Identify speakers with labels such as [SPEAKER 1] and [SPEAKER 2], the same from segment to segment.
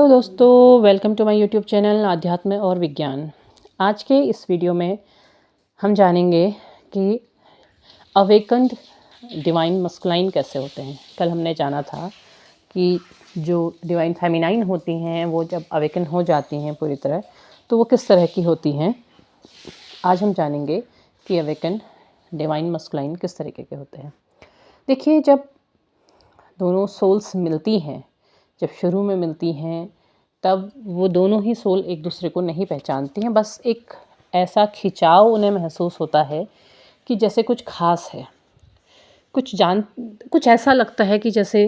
[SPEAKER 1] दोस्तों, welcome to my YouTube channel आध्यात्म और विज्ञान। आज के इस वीडियो में हम जानेंगे कि अवेकन्ड डिवाइन मस्कुलाइन कैसे होते हैं। कल हमने जाना था कि जो डिवाइन फेमिनाइन होती हैं वो जब अवेकन हो जाती हैं पूरी तरह तो वो किस तरह की होती हैं। आज हम जानेंगे कि अवेकन डिवाइन मस्कुलाइन किस तरीके के होते हैं। देखिए, जब दोनों सोल्स मिलती हैं, जब शुरू में मिलती हैं, तब वो दोनों ही सोल एक दूसरे को नहीं पहचानती हैं। बस एक ऐसा खिंचाव उन्हें महसूस होता है कि जैसे कुछ ख़ास है, कुछ ऐसा लगता है कि जैसे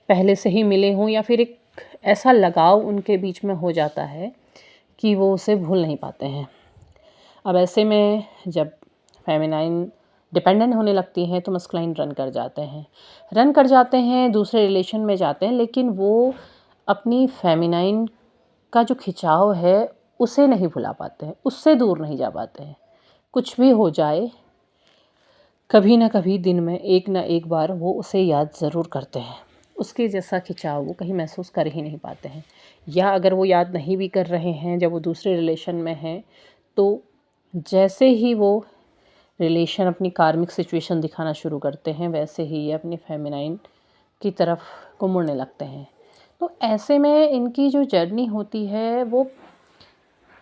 [SPEAKER 1] पहले से ही मिले हों, या फिर एक ऐसा लगाव उनके बीच में हो जाता है कि वो उसे भूल नहीं पाते हैं। अब ऐसे में जब फेमिनाइन डिपेंडेंट होने लगती हैं तो मस्कुलाइन रन कर जाते हैं, दूसरे रिलेशन में जाते हैं, लेकिन वो अपनी फेमिनाइन का जो खिंचाव है उसे नहीं भुला पाते हैं, उससे दूर नहीं जा पाते हैं। कुछ भी हो जाए, कभी ना कभी दिन में एक ना एक बार वो उसे याद ज़रूर करते हैं। उसके जैसा खिंचाव वो कहीं महसूस कर ही नहीं पाते हैं, या अगर वो याद नहीं भी कर रहे हैं, जब वो दूसरे रिलेशन में हैं, तो जैसे ही वो रिलेशन अपनी कार्मिक सिचुएशन दिखाना शुरू करते हैं, वैसे ही ये अपनी फेमिनाइन की तरफ को मुड़ने लगते हैं। तो ऐसे में इनकी जो जर्नी होती है वो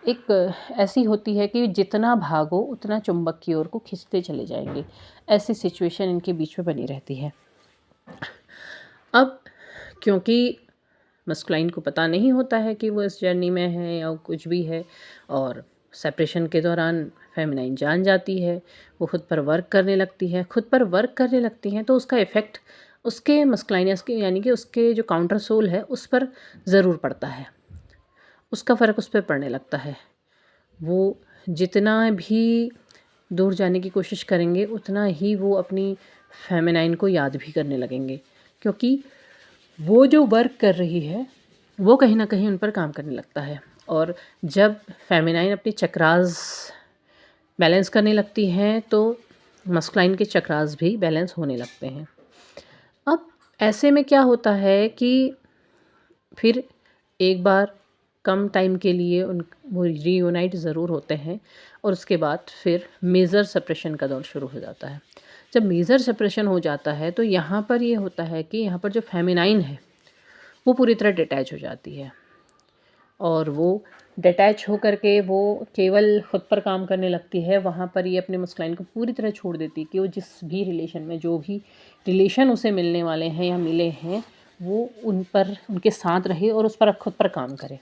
[SPEAKER 1] एक ऐसी होती है कि जितना भागो उतना चुंबक की ओर को खींचते चले जाएंगे। ऐसी सिचुएशन इनके बीच में बनी रहती है। अब क्योंकि मस्कुलाइन को पता नहीं होता है कि वो इस जर्नी में है या कुछ भी है, और सेपरेशन के दौरान फेमिनाइन जान जाती है, वो खुद पर वर्क करने लगती हैं, तो उसका इफ़ेक्ट उसके मस्कुलाइनस के यानी कि उसके जो काउंटर सोल है उस पर ज़रूर पड़ता है। उसका फ़र्क उस पर पड़ने लगता है। वो जितना भी दूर जाने की कोशिश करेंगे उतना ही वो अपनी फेमिनाइन को याद भी करने लगेंगे, क्योंकि वो जो वर्क कर रही है वो कहीं ना कहीं उन पर काम करने लगता है। और जब फेमिनाइन अपनी चक्रास बैलेंस करने लगती हैं तो मस्कुलाइन के चक्रास भी बैलेंस होने लगते हैं। अब ऐसे में क्या होता है कि फिर एक बार कम टाइम के लिए वो रीयूनाइट ज़रूर होते हैं, और उसके बाद फिर मेजर सेपरेशन का दौर शुरू हो जाता है। जब मेजर सेपरेशन हो जाता है तो यहाँ पर ये होता है कि यहाँ पर जो फेमिनाइन है वो पूरी तरह डिटैच हो जाती है, और वो डिटैच हो करके वो केवल खुद पर काम करने लगती है। वहाँ पर ये अपने मस्कुलाइन को पूरी तरह छोड़ देती है कि वो जिस भी रिलेशन में, जो भी रिलेशन उसे मिलने वाले हैं या मिले हैं, वो उन पर उनके साथ रहे और उस पर खुद पर काम करे।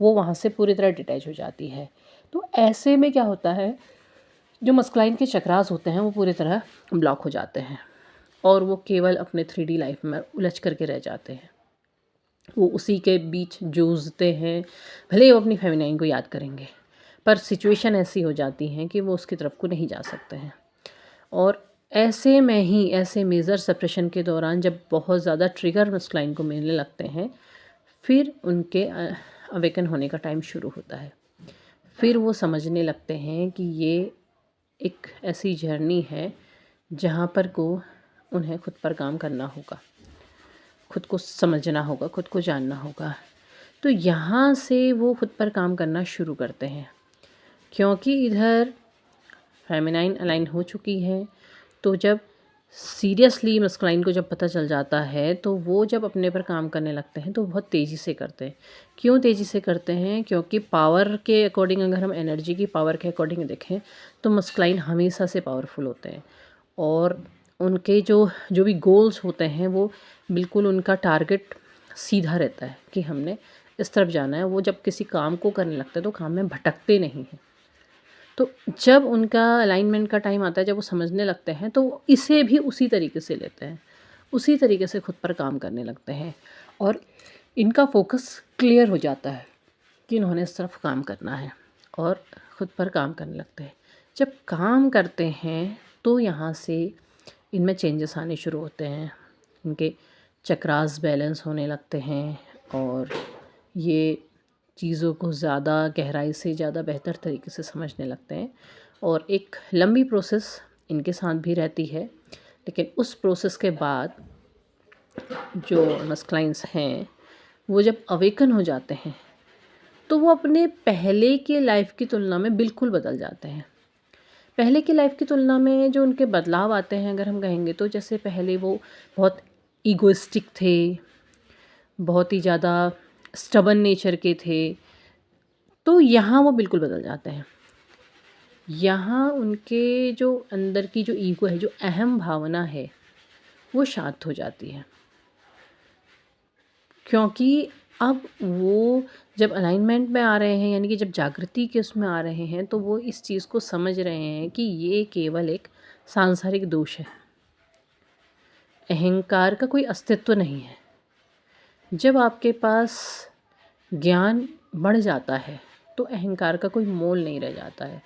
[SPEAKER 1] वो वहाँ से पूरी तरह डिटैच हो जाती है। तो ऐसे में क्या होता है, जो मस्कुलाइन के चक्रास होते हैं वो पूरी तरह ब्लॉक हो जाते हैं, और वो केवल अपने 3D लाइफ में उलझ करके रह जाते हैं। वो उसी के बीच जूझते हैं। भले ही वो अपनी फेमिनाइन को याद करेंगे, पर सिचुएशन ऐसी हो जाती है कि वो उसकी तरफ को नहीं जा सकते हैं। और ऐसे में ही ऐसे मेजर सेपरेशन के दौरान जब बहुत ज़्यादा ट्रिगर मस्कुलाइन को मिलने लगते हैं, फिर उनके अवेकन होने का टाइम शुरू होता है। फिर वो समझने लगते हैं कि ये एक ऐसी जर्नी है जहाँ पर को उन्हें खुद पर काम करना होगा, खुद को समझना होगा, खुद को जानना होगा। तो यहाँ से वो खुद पर काम करना शुरू करते हैं, क्योंकि इधर फेमिनाइन अलाइन हो चुकी है। तो जब सीरियसली मस्कुलाइन को जब पता चल जाता है तो वो जब अपने पर काम करने लगते हैं तो बहुत तेज़ी से करते हैं। क्यों तेज़ी से करते हैं? क्योंकि पावर के अकॉर्डिंग, अगर हम एनर्जी की पावर के अकॉर्डिंग देखें तो मस्कुलाइन हमेशा से पावरफुल होते हैं, और उनके जो जो भी गोल्स होते हैं वो बिल्कुल उनका टारगेट सीधा रहता है कि हमने इस तरफ जाना है। वो जब किसी काम को करने लगते हैं तो काम में भटकते नहीं हैं। तो जब उनका अलाइनमेंट का टाइम आता है, जब वो समझने लगते हैं, तो वो इसे भी उसी तरीके से लेते हैं, उसी तरीके से खुद पर काम करने लगते हैं, और इनका फोकस क्लियर हो जाता है कि इन्होंने इस तरफ काम करना है, और खुद पर काम करने लगते हैं। जब काम करते हैं तो यहाँ से इनमें चेंजेस आने शुरू होते हैं, इनके चक्रास बैलेंस होने लगते हैं, और ये चीज़ों को ज़्यादा गहराई से, ज़्यादा बेहतर तरीके से समझने लगते हैं। और एक लंबी प्रोसेस इनके साथ भी रहती है, लेकिन उस प्रोसेस के बाद जो मस्कुलाइन्स हैं वो जब अवेकन हो जाते हैं तो वो अपने पहले के लाइफ की तुलना में बिल्कुल बदल जाते हैं। पहले की लाइफ की तुलना में जो उनके बदलाव आते हैं अगर हम कहेंगे तो जैसे पहले वो बहुत ईगोइस्टिक थे, बहुत ही ज़्यादा स्टबन नेचर के थे, तो यहाँ वो बिल्कुल बदल जाते हैं। यहाँ उनके जो अंदर की जो ईगो है, जो अहम भावना है, वो शांत हो जाती है, क्योंकि अब वो जब अलाइनमेंट में आ रहे हैं, यानी कि जब जागृति के उसमें आ रहे हैं, तो वो इस चीज़ को समझ रहे हैं कि ये केवल एक सांसारिक दोष है, अहंकार का कोई अस्तित्व नहीं है। जब आपके पास ज्ञान बढ़ जाता है तो अहंकार का कोई मोल नहीं रह जाता है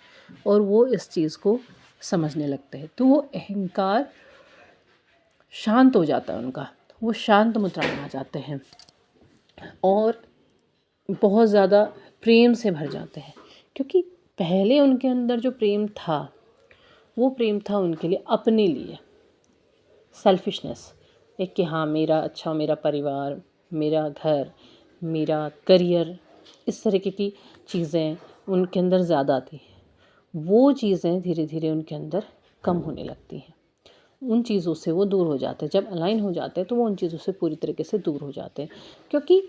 [SPEAKER 1] और वो इस चीज़ को समझने लगते हैं, तो वो अहंकार शांत हो जाता है उनका, वो शांत मुद्रा में आ जाते हैं और बहुत ज़्यादा प्रेम से भर जाते हैं। क्योंकि पहले उनके अंदर जो प्रेम था वो प्रेम था उनके लिए, अपने लिए, सेल्फिशनेस, एक कि हाँ मेरा अच्छा, मेरा परिवार, मेरा घर, मेरा करियर, इस तरीके की चीज़ें उनके अंदर ज़्यादा थी। वो चीज़ें धीरे धीरे उनके अंदर कम होने लगती हैं, उन चीज़ों से वो दूर हो जाते हैं। जब अलाइन हो जाते हैं तो वो उन चीज़ों से पूरी तरीके से दूर हो जाते हैं, क्योंकि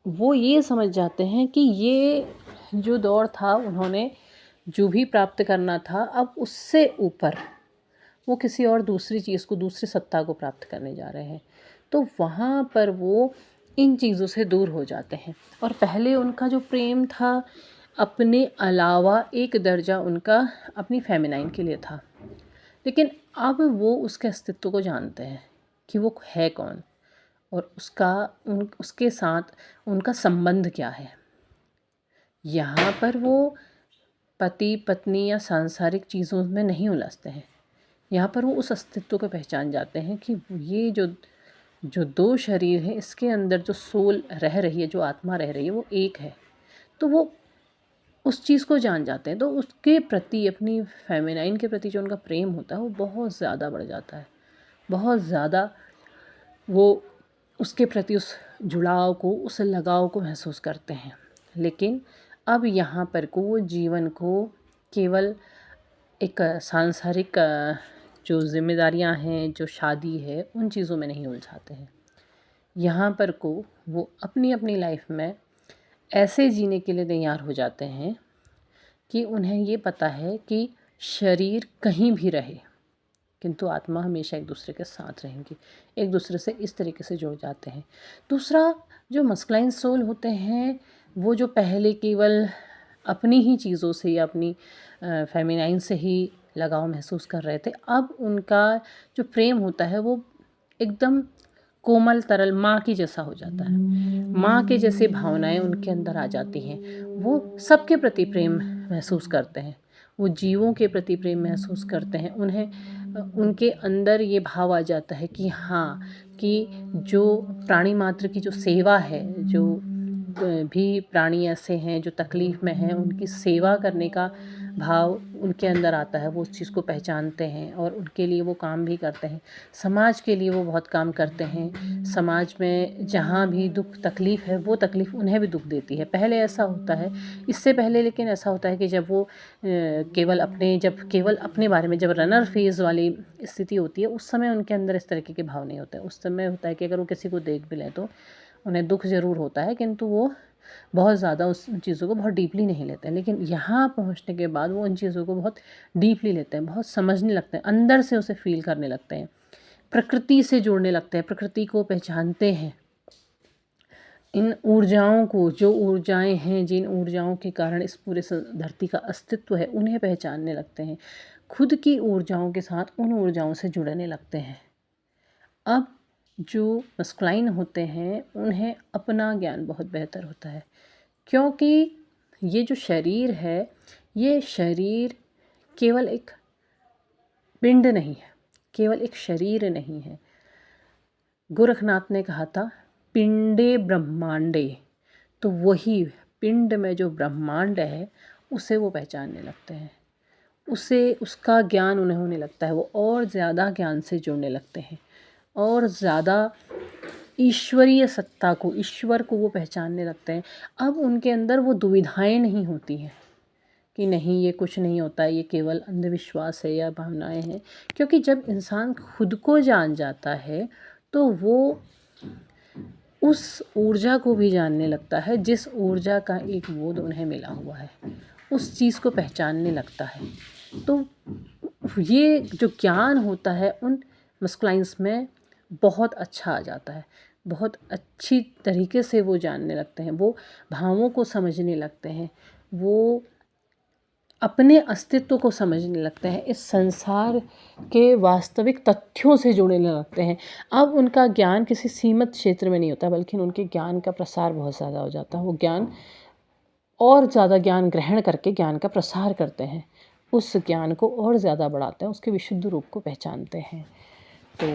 [SPEAKER 1] वो ये समझ जाते हैं कि ये जो दौर था, उन्होंने जो भी प्राप्त करना था, अब उससे ऊपर वो किसी और दूसरी चीज़ को, दूसरी सत्ता को प्राप्त करने जा रहे हैं। तो वहाँ पर वो इन चीज़ों से दूर हो जाते हैं। और पहले उनका जो प्रेम था अपने अलावा एक दर्जा उनका अपनी फेमिनाइन के लिए था, लेकिन अब वो उसके अस्तित्व को जानते हैं कि वो है कौन और उसके साथ उनका संबंध क्या है। यहाँ पर वो पति पत्नी या सांसारिक चीज़ों में नहीं उलझते हैं, यहाँ पर वो उस अस्तित्व को पहचान जाते हैं कि ये जो जो दो शरीर है, इसके अंदर जो सोल रह रही है, जो आत्मा रह रही है, वो एक है। तो वो उस चीज़ को जान जाते हैं, तो उसके प्रति, अपनी फेमिनाइन के प्रति जो उनका प्रेम होता है वो बहुत ज़्यादा बढ़ जाता है, बहुत ज़्यादा वो उसके प्रति उस जुड़ाव को, उस लगाव को महसूस करते हैं। लेकिन अब यहाँ पर को वो जीवन को केवल एक सांसारिक जो जिम्मेदारियाँ हैं, जो शादी है, उन चीज़ों में नहीं उलझाते हैं। यहाँ पर को वो अपनी अपनी लाइफ में ऐसे जीने के लिए तैयार हो जाते हैं कि उन्हें ये पता है कि शरीर कहीं भी रहे किंतु आत्मा हमेशा एक दूसरे के साथ रहेंगी, एक दूसरे से इस तरीके से जुड़ जाते हैं। दूसरा, जो मस्कुलाइन सोल होते हैं, वो जो पहले केवल अपनी ही चीज़ों से या अपनी फेमिनाइन से ही लगाव महसूस कर रहे थे, अब उनका जो प्रेम होता है वो एकदम कोमल तरल माँ की जैसा हो जाता है। माँ के जैसे भावनाएं उनके अंदर आ जाती हैं। वो सबके प्रति प्रेम महसूस करते हैं, वो जीवों के प्रति प्रेम महसूस करते हैं। उन्हें उनके अंदर ये भाव आ जाता है कि हाँ, कि जो प्राणी मात्र की जो सेवा है, जो भी प्राणी ऐसे हैं जो तकलीफ़ में हैं, उनकी सेवा करने का भाव उनके अंदर आता है। वो उस चीज़ को पहचानते हैं और उनके लिए वो काम भी करते हैं। समाज के लिए वो बहुत काम करते हैं। समाज में जहाँ भी दुख तकलीफ़ है, वो तकलीफ़ उन्हें भी दुख देती है। पहले ऐसा होता है, इससे पहले लेकिन ऐसा होता है कि जब वो केवल अपने बारे में, जब रनर फेज़ वाली स्थिति होती है, उस समय उनके अंदर इस तरीके के भाव नहीं होते हैं। उस समय होता है कि अगर वो किसी को देख भी लें तो उन्हें दुख ज़रूर होता है, किंतु वो बहुत ज़्यादा उस चीज़ों को बहुत डीपली नहीं लेते हैं। लेकिन यहाँ पहुँचने के बाद वो उन चीज़ों को बहुत डीपली लेते हैं, बहुत समझने लगते हैं, अंदर से उसे फ़ील करने लगते हैं, प्रकृति से जुड़ने लगते हैं, प्रकृति को पहचानते हैं। इन ऊर्जाओं को, जो ऊर्जाएं हैं, जिन ऊर्जाओं के कारण इस पूरे धरती का अस्तित्व है, उन्हें पहचानने लगते हैं। खुद की ऊर्जाओं के साथ उन ऊर्जाओं से जुड़ने लगते हैं। अब जो मस्कुलाइन होते हैं उन्हें अपना ज्ञान बहुत बेहतर होता है, क्योंकि ये जो शरीर है, ये शरीर केवल एक पिंड नहीं है, केवल एक शरीर नहीं है। गोरखनाथ ने कहा था पिंडे ब्रह्मांडे, तो वही पिंड में जो ब्रह्मांड है उसे वो पहचानने लगते हैं, उसे, उसका ज्ञान उन्हें होने लगता है। वो और ज़्यादा ज्ञान से जुड़ने लगते हैं और ज़्यादा ईश्वरीय सत्ता को, ईश्वर को वो पहचानने लगते हैं। अब उनके अंदर वो दुविधाएं नहीं होती हैं कि नहीं ये कुछ नहीं होता है, ये केवल अंधविश्वास है या भावनाएं हैं। क्योंकि जब इंसान खुद को जान जाता है तो वो उस ऊर्जा को भी जानने लगता है जिस ऊर्जा का एक बोध उन्हें मिला हुआ है, उस चीज़ को पहचानने लगता है। तो ये जो ज्ञान होता है उन मस्कुलाइंस में बहुत अच्छा आ जाता है, बहुत अच्छी तरीके से वो जानने लगते हैं, वो भावों को समझने लगते हैं, वो अपने अस्तित्व को समझने लगते हैं, इस संसार के वास्तविक तथ्यों से जुड़ने लगते हैं। अब उनका ज्ञान किसी सीमित क्षेत्र में नहीं होता, बल्कि उनके ज्ञान का प्रसार बहुत ज़्यादा हो जाता है। वो ज्ञान और ज़्यादा ज्ञान ग्रहण करके ज्ञान का प्रसार करते हैं, उस ज्ञान को और ज़्यादा बढ़ाते हैं, उसके विशुद्ध रूप को पहचानते हैं। तो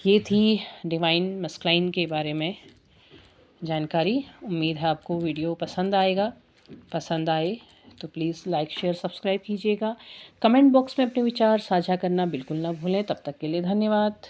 [SPEAKER 1] ये थी डिवाइन मस्कुलाइन के बारे में जानकारी। उम्मीद है आपको वीडियो पसंद आएगा। पसंद आए तो प्लीज़ लाइक शेयर सब्सक्राइब कीजिएगा। कमेंट बॉक्स में अपने विचार साझा करना बिल्कुल ना भूलें। तब तक के लिए धन्यवाद।